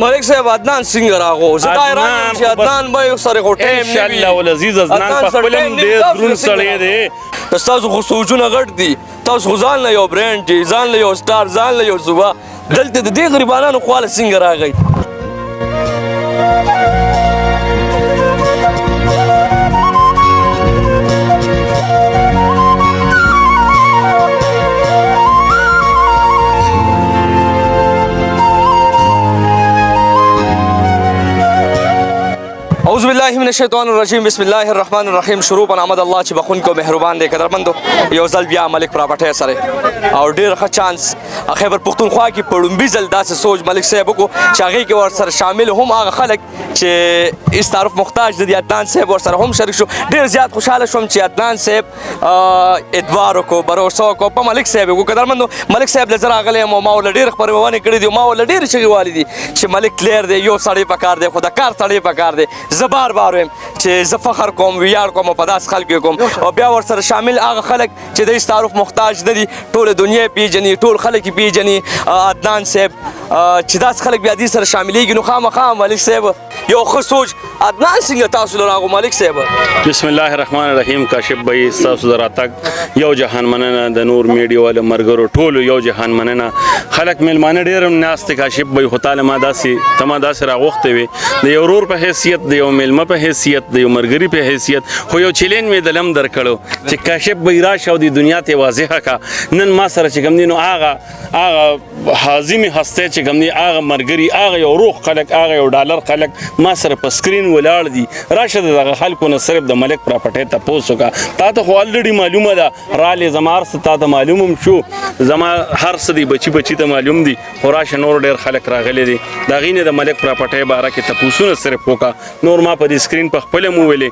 ملک صاحب عدنان څنګه راغو زه دا حیران یم چې عدنان به یو سره خو ټایم نه وي انشاءالله والعزیز عدنان په خپل هم ډېر دروند سړی دی. ستاسو خو سوچونه غټ دي، تاسو خو ځان له یو برانډ دي، ځان له یو سټار، ځان له یو صوبه، دلته د دې غریبانو خواله څنګه راغی؟ اعوذ بالله من الشیطان الرجیم بسم الله الرحمن الرحیم. شروع په نام د الله چې بخونکی او مهربان دی. قدرمندو یو ځل بیا ملک پراپرټۍ سره او ډېر ښه چانس خیبر پښتونخوا کې په لومبي ځل داسې سوچ ملک صاحب وکړو چې هغې کې ورسره شامل هم هغه خلک چې هېڅ تعارف محتاج دي. عدنان صاحب ورسره هم شریک شو. ډېر زیات خوشحاله شوم چې عدنان صاحب اعتبار وکړو، بروسه وکړو په ملک صاحب وکړو. قدرمندو ملک صاحب له زه راغلی یم او ما ورله ډېرې خپرونې کړې دي او ما ورله ډېرې چغې والې دي چې ملک کلیر دی، یو سړی پکار دی، خو د کار سړی پکار دی. زه بار بار وایم چې زه فخر کوم، ویاړ کوم او په داسې خلکو کوم او بیا ورسره شامل هغه خلک چې د هېڅ تعارف محتاج نه دي. ټوله دنیا یې پېژني، ټول خلک یې پېژني. عدنان صاحب چې داسې خلک بیا دې سره شاملېږي نو خامخا ملک صاحب یو ښه سوچ. عدنان څنګه تاسو له راغو ملک صاحب؟ بسم الله الرحمن الرحیم. کاشف بھائی ستاسو د راتګ یو جهان مننه، د نور میډیا والو ملګرو ټولو یو جهان مننه. خلک میلمانه ډېر هم ناست دي. کاشف بھائی خو تاله ما داسې راغوښتی وې د یو ورور په حیثیت، د یو میلمه په حیثیت، د یو ملګري په حیثیت، خو یو چیلنج مې د لم درکړو چې کاشف بھائی راشه او د دنیا ته واضحه کا نن ما سره چې کوم دي نو هغه حازمي هستی چې کوم دي هغه ملګري، هغه یو روح خلک، هغه یو ډالر خلک ما سره په سکرین ولاړ دي. راشه د دغه خلکو نه صرف د ملک پراپرټۍ تپوس وکړه. تا ته خو الریډي معلومه ده، رالې زما هر څه تا ته معلوم هم شو، زما هر څه دی بچي ته معلوم دي. خو راشه نور ډېر خلک راغلي دي د هغې نه د ملک پراپرټۍ باره کې تپوسونه صرف وکړه. نور ما په دې سکرین په خپله مو ویلې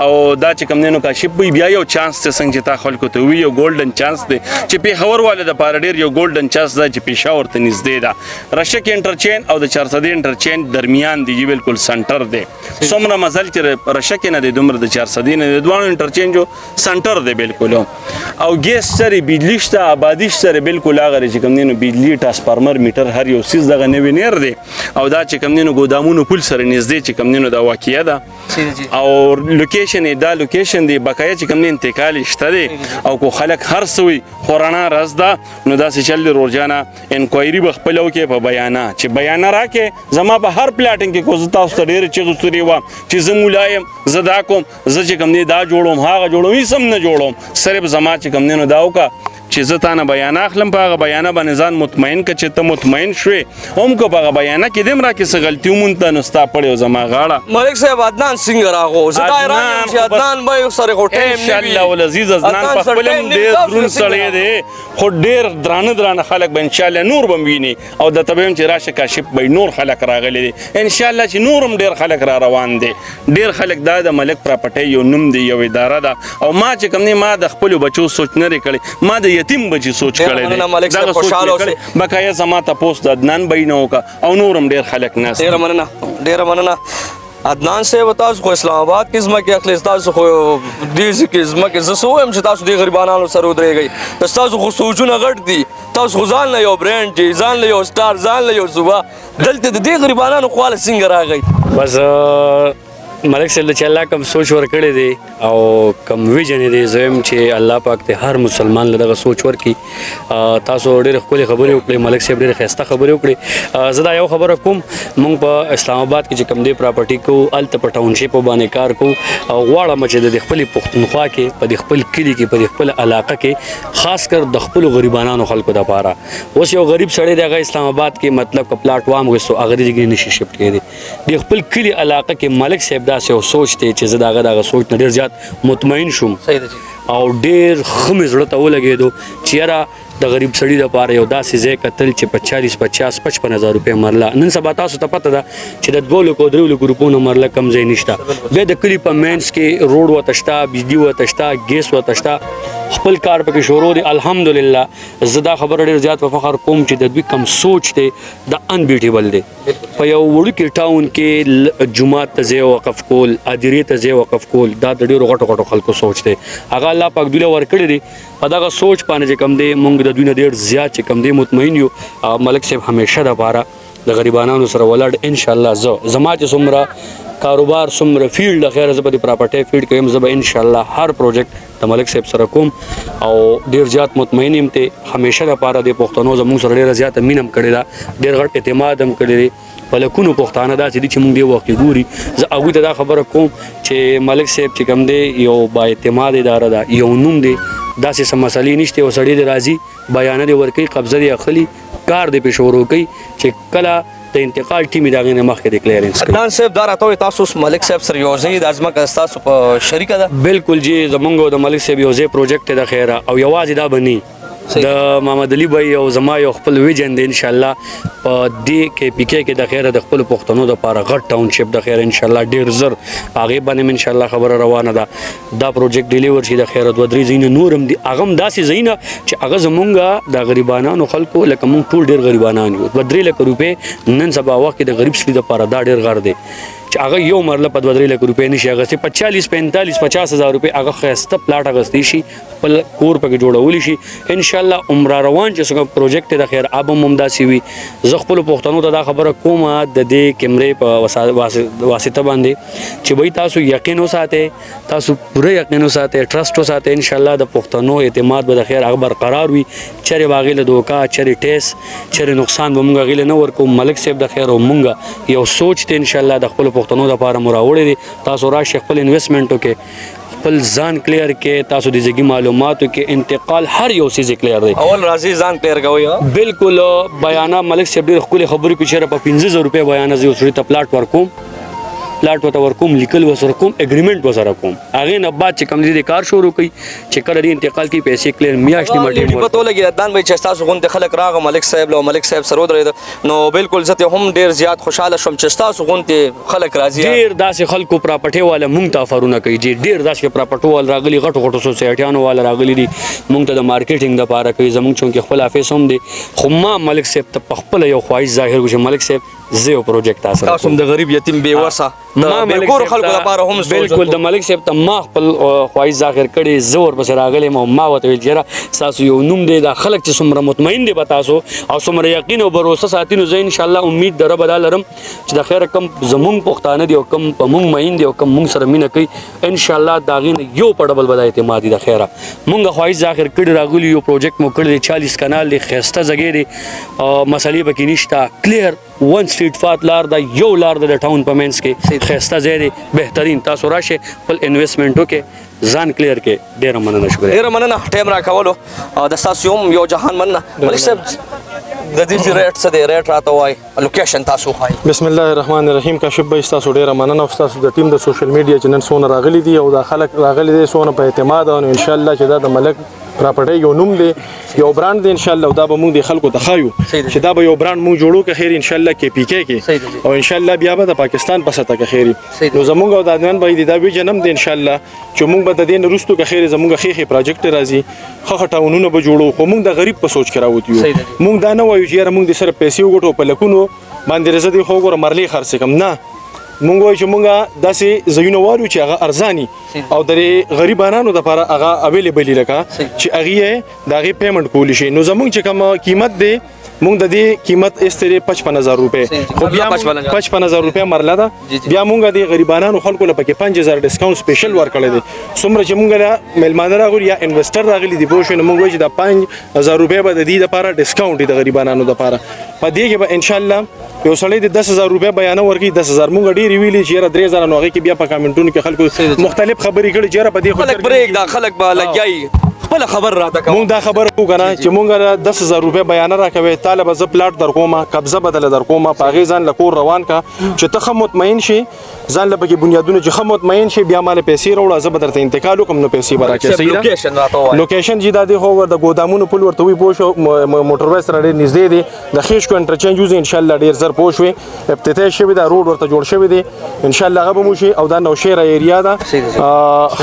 او دا چې کوم دی نو کاشف بھائی بیا یو چانس دی څنګه چې تا خلکو ته وي، یو ګولډن چانس دی چې پېښور والو دپاره ډېر یو ګولډن چانس ده چې پېښور ته نږدې ده. رشک انټرچینج او د چارسدې انټرچینج درمیان دی، بالکل سنټر دی. څومره مزل چې رشک نه دی دومره د چارسدې نه دی، دواړو انټرچینجو سنټر دی بالکل. او ګیس سره بجلي شته، آبادي سره بالکل هغه چې کوم دی نو بجلي ټرانسفارمر میټر هر یو څیز دغه نوی نیر دی او دا چې کوم دی نو ګودامونو پل سره نږدې چې کوم دی نو دا واقعه ده او لوکیشن دا لوکیشن دی بقایا چې کوم دی انتقال شته دی او کو خلک هر څه وي خو رڼا ورځ ده نو داسې چل دی روزانه انکوایري به خپله وکړې په بیانه چې بیانه راکې. زما په هر پلاټینګ کې کو زه تاسو ته ډېرې چغې سورې وم چې زه مولا یم، زه دا کوم، زه چې کوم دی دا جوړوم، هغه جوړوم، هېڅ هم نه جوړوم. صرف زما چې کوم دی نو دا وکړه چې زه تا نه بیانه اخلم، په هغه بیانه باندې ځان مطمئن که چې ته مطمئن شوې هم که په هغه بیانه کې دې هم راکې څه غلطي ومونته نو ستا پړې زما غاړه. ملک صاحب عدنان څنګه راغو؟ زه دا حیران یم چې عدنان به یو سره خو ټایم نه وي. انشاءالله والعزیز عدنان په خپل هم ډېر دروند سړی دی خو ډېر درانه خلک به انشاءالله نور به هم ویني او درته به یم چې راشه کاشف به نور خلک راغلي دي انشاءالله چې نور هم ډېر خلک را روان دي. ډېر خلک دا د ملک پراپرټۍ یو نوم دی، یو اداره ده او ما چې کوم دی ما د خپلو بچو سوچ نه دی کړی، ما د یتیم بچي سوچ کړی دی. دغه سوچ مې کړی. بقایا زما تپوس د عدنان بھائی نه وکړه او نور هم ډېر خلک ناست. ډېره مننه عدنان صاحب. تاسو خو اسلام آباد کې ځمکې اخلئ، تاسو خو دې کې ځمکې زه څه ووایم چې تاسو دې غریبانانو سره ودرېږئ. ستاسو خو سوچونه غټ دي، تاسو خو ځان له یو برانډ دي، ځان له یو سټار، ځان له یو صوبه، دلته د دې غریبانانو خواله څنګه راغی؟ بس ملک صاحب چې الله کوم سوچ ورکړی دی او کوم ویژن دی، زه وایم چې الله پاک ته هر مسلمان له دغه سوچ ورکړي. تاسو ډېرې ښکلې خبرې وکړې، ملک صاحب ډېرې ښایسته خبرې وکړې. زه دا یو خبره کوم، موږ په اسلام آباد کې چې کوم دی پراپرټي کوو هلته په ټاونشپ باندې کار کوو او غواړم چې د خپلې پښتونخوا کې په دې خپل کلي کې په دې خپل علاقه کې خاص کر د خپلو غریبانانو خلکو دپاره اوس یو غریب سړی دی هغه اسلام آباد کې مطلب که پلاټ وام غوښتو هغه دې نشي شفټ کېدی. د خپل کلي علاقه کې ملک صاحب داسې یو سوچ دی چې زه د هغه سوچ نه ډېر زیات مطمئن شوم او ډېر ښه مې زړه ته ولګېدو چې یاره د غریب سړي دپاره یو داسې ځای کتل چې په 40 50 55,000 روپۍ مرله. نن سبا تاسو ته پته ده چې د 2 لکو 3 لکو روپو نه مرله کم ځای نشته. بیا د کلي په مینس کې روډ ورته شته، بجلي ورته شته، ګیس ورته شته، خپل کار پکې شروع دی. الحمدلله زه دا خبره ډېر زیات په فخر کوم چې د دوی کم سوچ دی د انبیټیبل دی. په یو وړوکي ټاون کې جومات ته ځای وقف کول، ادیرې ته ځای وقف کول، دا د ډېرو غټو خلکو سوچ دی. هغه الله پاک دوی له ورکړی دی. په دغه سوچ باندې چې کوم دی موږ د دوی نه ډېر زیات چې کوم دی مطمئن یو. ملک صاحب همیشه دپاره د غریبانو سره ولاړ ان شاء الله زما چې څومره کاروبار څومره فیلډ خیر زه به د پراپرټي فیلډ کوم زه به ان شاء الله هر پروجیکټ د ملک صاحب سره کوم او ډیر زیات مطمئن یم ته همیشه لپاره د پښتنو زموږ سره ډیره زیاته مینم کړې ده ډیر غټ اعتماد هم کړی دی په لکونو پښتانه داسې دي چې موږ دی وخت ګوري زه هغوی ته دا خبره کوم چې ملک صاحب چې کوم دی یو با اعتماد اداره ده یو نوم دی داسې څه مسلې نشته یو سړی دی راځي بیانه دی ورکوي قبضه دی اخلي کار دی پې شروع کوي چې کله د انتقال ټیم دا غینه مخکې د کلیرنس کوي عدنان صاحب دا راته تاسو ملک صاحب سره یو ځای د ازمکه تاسو په شریکه ده بالکل جی زمونږ د ملک صاحب یو ځای پروجیکټ د خیره او یوازې دا بنی د محمد علي بھائی او زما یو خپل ویژن دی ان شاء الله په دې کې پی کې د خیره د خپل پښتنو د لپاره غټ ټاونشپ د خیره ان شاء الله ډیر زر هغه باندې ان شاء الله خبره روانه ده دا پروجیکټ ډیلیور شي د خیره 2-3 زین نورم دي هغه داسې زینه چې هغه زمونږ د غریبانو خلکو لکه مونږ ټول ډیر غریبانان یو 2-3 لک روپې نن سبا وخت د غریب سړي د لپاره دا ډیر غر دی چې هغه یو مرله په 2-3 لک روپې نشي هغه 40-45-50 هزار روپې هغه خسته پلاټ اغستی شي خپل کور پکې جوړولی شي ان شاء الله عمره روان چې څنګه پروجیکټ د خیر اب ممداسي وي زه خپل پښتنو ته دا خبره کوم د دې کیمرې په واسطه باندې چې وای تاسو یقین وساته تاسو پوره یقین وساته ټرست وساته ان شاء الله د پښتنو اعتماد به د خیر هغه برقرار وي چیرې باغله دوکا چیرې ټیس چیرې نقصان به مونږ غیله نه ورکو ملک صاحب د خیر او مونږ یو سوچ ته ان شاء الله د خپل پښتنو د لپاره مراوړې دي تاسو راشي خپل انویسټمنټو کې خپل ځان کلیر کې تاسو د ځګي معلوماتو کې انتقال هر یو سیز کلیر دی اول راځي ځان کلیر کوي بالکل بیانه ملک صاحب ډېر خپل خبرې په چیرې په 15000 روپے بیانه زه سړي ته پلاټ ورکوم پلاټ وته ورکوم لیکل وسره کوم اګریمنت وسره کوم هغه نه بعد چې کم دي کار شروع کوي چې کله دی انتقال کی پیسې کلیر میاشتې مټې پته لګي عدنان بھائی چې تاسو غونډه خلک راغه ملک صاحب له ملک صاحب سره درې نو بالکل زه هم ډیر زیات خوشاله شوم چې تاسو غونډه خلک راځي ډیر داسې خلکو پراپرټي والا مونږ ته افرونه کوي ډیر داسې پراپرټي وال راغلي غټو سوسایټیانو وال راغلي دي مونږ ته د مارکیټینګ د لپاره کوي زمونږ چونکه خپل افیس هم دي خو ما ملک صاحب ته خپل یو خواهش ظاهر کوم ملک صاحب زه پروجیکټ تاسو د غریب یتیم بیوسه د کور خلکو لپاره هم بالکل د ملک صاحب ته ما خپل خواهش ظاهر کړي زور بس راغلی ما وته ویل چیرې تاسو یو نوم دی د خلک چې څومره مطمئن دي به تاسو او څومره یقین او باور ساتي نو زه ان شاء الله امید در به لرم چې د خیر کم زمونږ پښتانه دي او کم په مونږ مین دي او کم مونږ سره مینه کوي ان شاء الله دا غین یو په ډبل بدای اعتماد دي د خیره مونږ خواهش ظاهر کړي راغلی یو پروجیکټ مو کړی 40 کانال دی خسته زګری مسلې پکې نشته کلیر ون سټریټ فات لار دا یو لار د ټاون په منځ کې خسته ځای دی بهترین تاسو راشه خپل انویسټمنټو کې ځان کلیر کې ډیر مننه شکر ډیر مننه ټایم را کولو د تاسو یو جهان مننه ملک صاحب د دې ریټ څه دی ریټ راته وای لوکیشن تاسو وای بسم الله الرحمن الرحیم کاشف بھائی تاسو ډیر مننه او تاسو د ټیم د سوشل میډیا چې نن سونه راغلي دي او د خلک راغلي دي سونه په اعتماد او ان شاء الله چې دا د ملک پراپرټي یو نوم دی یو برانډ دی ان شاء الله دا به موږ د خلکو ته خایو چې دا به یو برانډ موږ جوړو که خیر ان شاء الله کې پی کې او ان شاء الله بیا به د پاکستان په سطح کې خیر نو زمونږ او د عدنان بھائی دا وی جنم دی ان شاء الله چې موږ به د دې نرستو که خیر زمونږ خېخه پروجیکټ راځي خخ ټاونونه به جوړو خو موږ د غریب په سوچ کې راوتیو موږ دا نه وایو چې موږ د سره پیسې وګټو په لکونو باندې رزدي خو ګور مرلي خرڅ کم نه مونږ وایو چې مونږه داسې ځایونه وارو چې هغه ارزاني او د غریبانو لپاره هغه اویلیبل لکه چې هغه د هغې پیمنټ کولی شي نو زمونږ چې کوم قیمت دی مونږ د دې قیمت استری 55000 روپے خو بیا 55000 روپے مرله ده بیا مونږ د غریبانو خلکو لپاره 5000 ډیسکاونټ سپیشل ورکړی دی څومره چې مونږ له ملمانه راغلی یا انویسټر راغلی دی بوښ نو مونږ وایو چې د 5000 روپے به د دې لپاره ډیسکاونټ د غریبانو لپاره په دې کې به ان شاء الله یو سړی د 10000 روپے بیان ورکړي 10000 مونږ ډېری ویلي چې 3000 نو هغه کې بیا په کمنټونو کې خلکو مختلف خبرې کړي چې په دې خلک بریک دا خلک به لګیای خپل خبر راته کوم مونږ دا خبر وکړه چې مونږ 10000 روپے بیان راکوي طالب ز پلاټ در کومه قبضه بدل در کومه پاغه ځان لکور روان کا چې ته مطمئن شي ځان لپاره بنیادونه چې مطمئن شي بیا مال پیسې وروړه زه بدرته انتقال کوم نو پیسې براکې صحیح لوکیشن راته لوکیشن جی دا دی خو د ګودامونو پل ورته وي پوښ موټر وای سره ډېر نږدې دی د خېش کو انټرچینج یوز ان شاء الله ډېر زر پوښ وي افتتاح شوی دا روډ ورته جوړ شوی دی ان شاء الله هغه به مو شي او دا نو شهر ایریا دا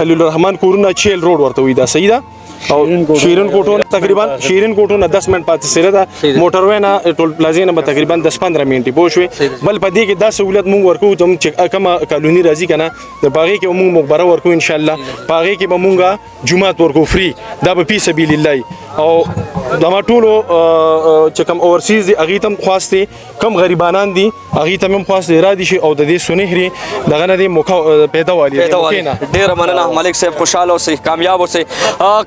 خلیل الرحمن کورونه چیل روډ ورته وي دا صحیح ده او شیرین کوټونه تقریبا شیرین کوټونه 10 منټ پاتې سره ده موټر وینا ټول پلازینه به تقریبا 10-15 منټ پوښوي بل په دې کې دا سہولت مونږ ورکو چې کومه کالونی راځي کنه د باغې کې مونږ مخبره ورکو ان شاء الله باغې کې به مونږه جمعات ورکو فری دا به په سبیل الله او دما ټولو چې کوم اورسیز دي هغه تم خواسته کم غریبانان دي هغه تم خواسته را دي شي او د دې سنهري دغه نه دي موقع پیدا والی ډیر مننه ملک صاحب خوشاله اوسئ کامیاب اوسئ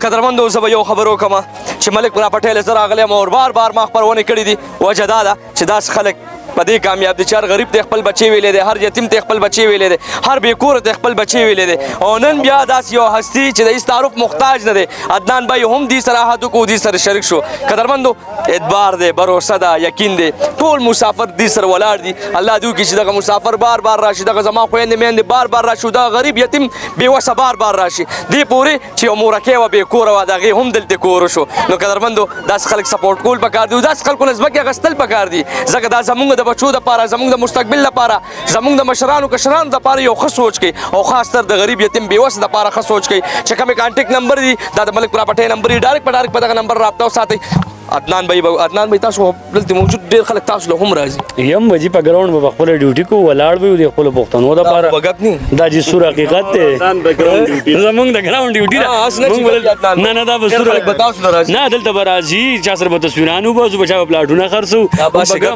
قدرمندو زه به یو خبرو کوم چې ملک پراپټیل زه راغلی او بار بار ما خبرونه کړې دي وجه دا ده چې داس خلک په دې کامیاب دي چې هر غریب ته خپل بچي ویلې دي هر یتیم ته خپل بچي ویلې دي هر بیکور ته خپل بچي ویلې دي او نن بیا داس یو هستی چې د تعارف محتاج نه دی عدنان بھائی هم دې سره هاتو کو دې سره شریک شو قدرمندو اعتبار دی باور ده یقین دی ټول مسافر دې سره ولاړ دي الله دې وکړي چې دغه مسافر بار بار راشي دغه زما خويندې میندې بار بار راشي دا غریب یتیم بیوسه بار بار راشي دې پورې چې مورکه و بیکور و دغه هم دلته کور شو نو قدرمندو داس خلک سپورټ کول پکار دي داس خلکو نسبت غستل پکار دي ځکه دا زمونږ د بچو د پاره زمونږ د مستقبل لپاره زمونږ د مشرانو کشرانو د پاره یو ښه سوچ کوي او خاص تر د غریب یتیم بیوس د پاره ښه سوچ کوي چې کوم کانټیکټ نمبر دی دا د ملک پراپټي نمبر دی ډایرکټ په دغه نمبر رابطه وساتئ عدنان بھائی تاسو دلته موجود ډیر خلک تاسو له هم راځي یم وجی په ګراوند په خپل ډیوټي کو ولاړ وي د خپل پښتنو د پاره وګت نه دا چې سور حقیقت ته زمونږ د ګراوند ډیوټي نه نه دا بسور نه دلته برازي چا سره په تصویرانو بوزو بچا په پلاټونه خرڅو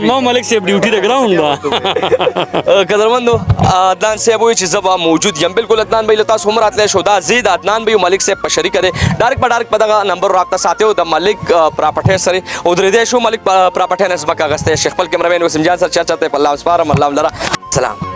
ما ملک صاحب ډیوټي د ګراوند دا قدرمندو عدنان صاحب وی چې زبا موجود یم بالکل عدنان بھائی تاسو هم راتلی شو دا زید عدنان بھائی ملک صاحب په شریک دی ډایرکټ په دغه نمبر رابطه ساتیو د ملک پراپټي سره او درې شو ملک پراپټي نسبت کاغسته شیخ خپل کیمرمن وسیم جان سره چا چاته په الله سپارم الله لرا سلام